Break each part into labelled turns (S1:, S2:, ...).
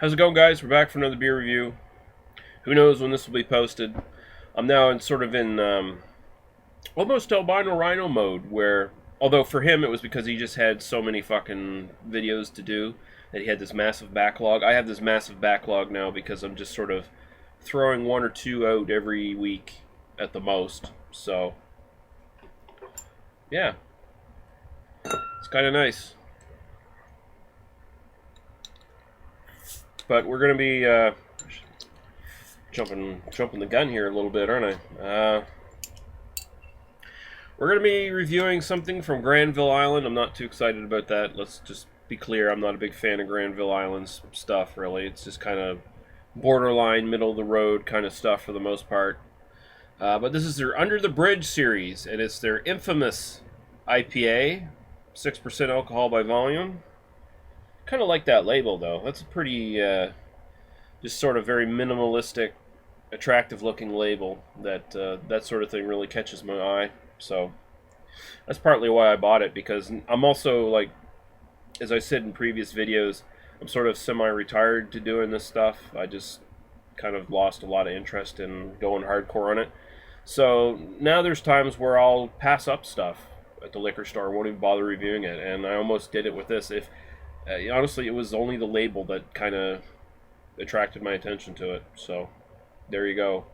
S1: How's it going, guys? We're back for another beer review. Who knows when this will be posted? I'm now in almost albino rhino mode, where, although for him it was because he just had so many fucking videos to do that he had this massive backlog. I have this massive backlog now because I'm just sort of throwing one or two out every week at the most. So, yeah, it's kind of nice. But we're gonna be jumping the gun here a little bit, aren't I? We're going to be reviewing something from Granville Island. I'm not too excited about that. Let's just be clear. I'm not a big fan of Granville Island's stuff, really. It's just kind of borderline, middle-of-the-road kind of stuff for the most part. But this is their Under the Bridge series, and it's their infamous IPA, 6% alcohol by volume. Kind of like that label, though. That's a pretty, just sort of very minimalistic, attractive-looking label. That sort of thing really catches my eye. So that's partly why I bought it, because I'm also, like, as I said in previous videos, I'm sort of semi-retired to doing this stuff. I just kind of lost a lot of interest in going hardcore on it. So now there's times where I'll pass up stuff at the liquor store, won't even bother reviewing it, and I almost did it with this. If honestly, it was only the label that kind of attracted my attention to it. So there you go.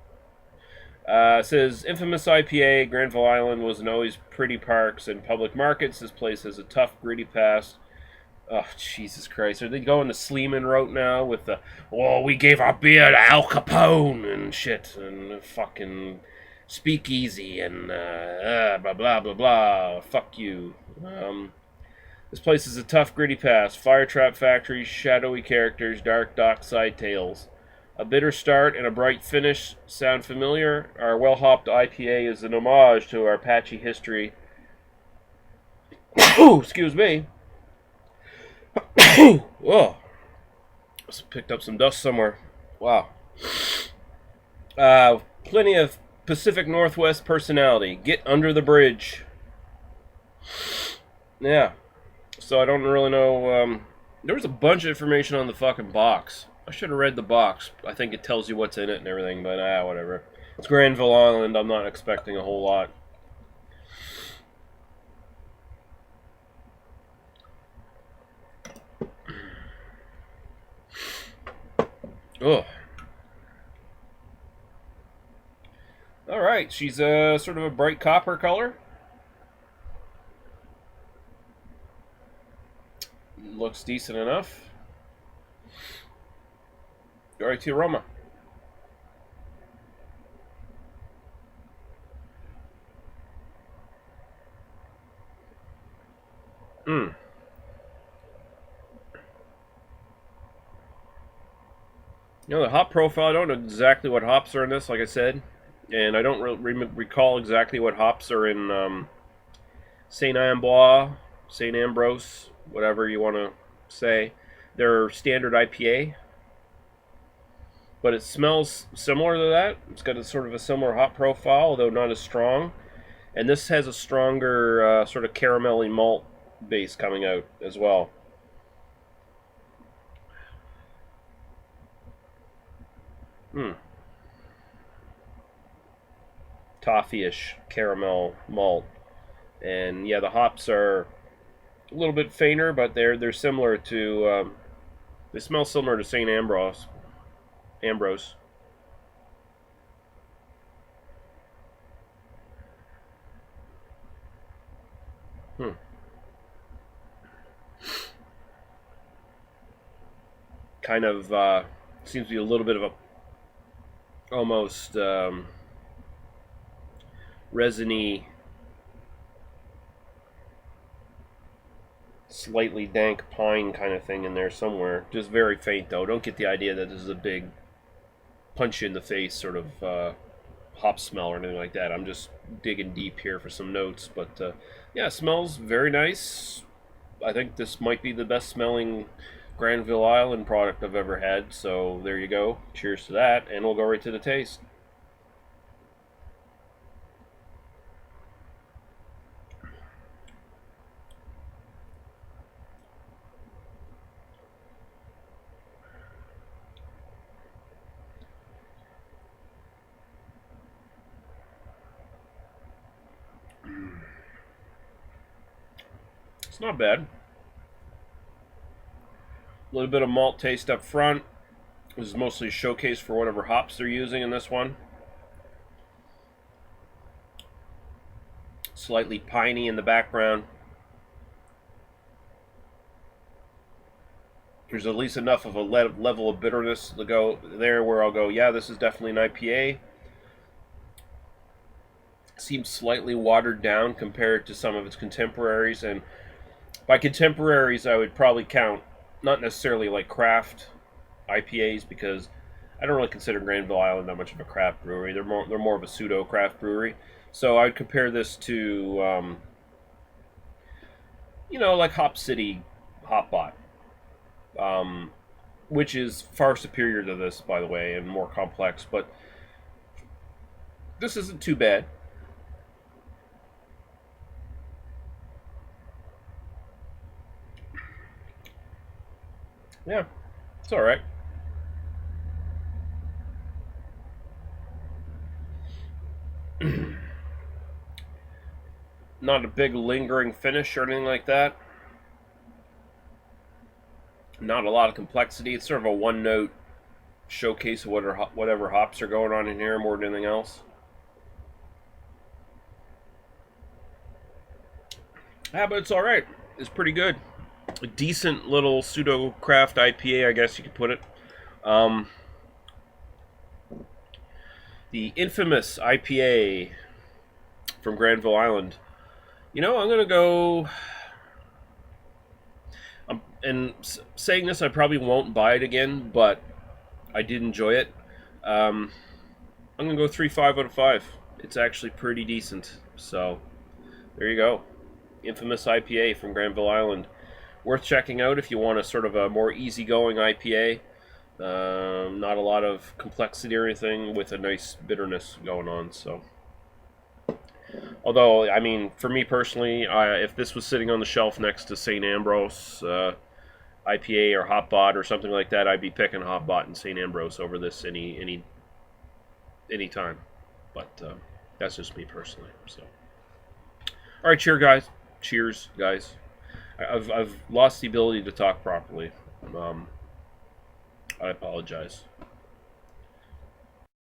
S1: It says, infamous IPA, Granville Island wasn't always pretty parks and public markets. This place has a tough, gritty past. Oh, Jesus Christ. Are they going the Sleeman route now with the, oh, we gave our beer to Al Capone and shit, and fucking speakeasy and blah, blah, blah, blah. Fuck you. This place is a tough, gritty past. Fire trap factories, shadowy characters, dark dockside tales. A bitter start and a bright finish sound familiar. Our well-hopped IPA is an homage to our patchy history. Oh, excuse me. Whoa. Just picked up some dust somewhere. Wow. Plenty of Pacific Northwest personality. Get under the bridge. Yeah. So I don't really know. There was a bunch of information on the fucking box. I should have read the box. I think it tells you what's in it and everything, but whatever. It's Granville Island. I'm not expecting a whole lot. Ugh. Alright, she's sort of a bright copper color. Looks decent enough. Alright, to aroma. You know, the hop profile, I don't know exactly what hops are in this, like I said. And I don't recall exactly what hops are in St. Amboise, St. Ambrose, whatever you want to say. Their standard IPA. But it smells similar to that. It's got a sort of a similar hop profile, although not as strong. And this has a stronger sort of caramelly malt base coming out as well. Toffee-ish caramel malt. And yeah, the hops are a little bit fainter, but they're similar to they smell similar to St. Ambrose. Kind of seems to be a little bit of a almost resiny, slightly dank pine kind of thing in there somewhere. Just very faint though. Don't get the idea that this is a big punch you in the face sort of hop smell or anything like that. I'm just digging deep here for some notes, but yeah, it smells very nice. I think this might be the best smelling Granville Island product I've ever had, so there you go. Cheers to that, and we'll go right to the taste. It's not bad. A little bit of malt taste up front. This is mostly a showcase for whatever hops they're using in this one. Slightly piney in the background. There's at least enough of a level of bitterness to go there where I'll go, yeah, this is definitely an IPA. Seems slightly watered down compared to some of its contemporaries, and by contemporaries I would probably count not necessarily like craft IPAs, because I don't really consider Granville Island that much of a craft brewery. They're more of a pseudo craft brewery. So I'd compare this to like Hop City Hop Bot, which is far superior to this, by the way, and more complex. But this isn't too bad. Yeah, it's all right. Not a big lingering finish or anything like that. Not a lot of complexity. It's sort of a one-note showcase of whatever hops are going on in here more than anything else. Yeah, but it's all right. It's pretty good. A decent little pseudo craft IPA, I guess you could put it. The infamous IPA from Granville Island. I'm gonna go. And saying this, I probably won't buy it again, but I did enjoy it. I'm gonna go 3.5 out of 5. It's actually pretty decent. So there you go. Infamous IPA from Granville Island. Worth checking out if you want a sort of a more easygoing IPA. Not a lot of complexity or anything, with a nice bitterness going on. So, although, I mean, for me personally, if this was sitting on the shelf next to St. Ambrose IPA or Hopbot or something like that, I'd be picking Hopbot and St. Ambrose over this any time. But that's just me personally. So, all right, cheers, guys. I've lost the ability to talk properly. I apologize.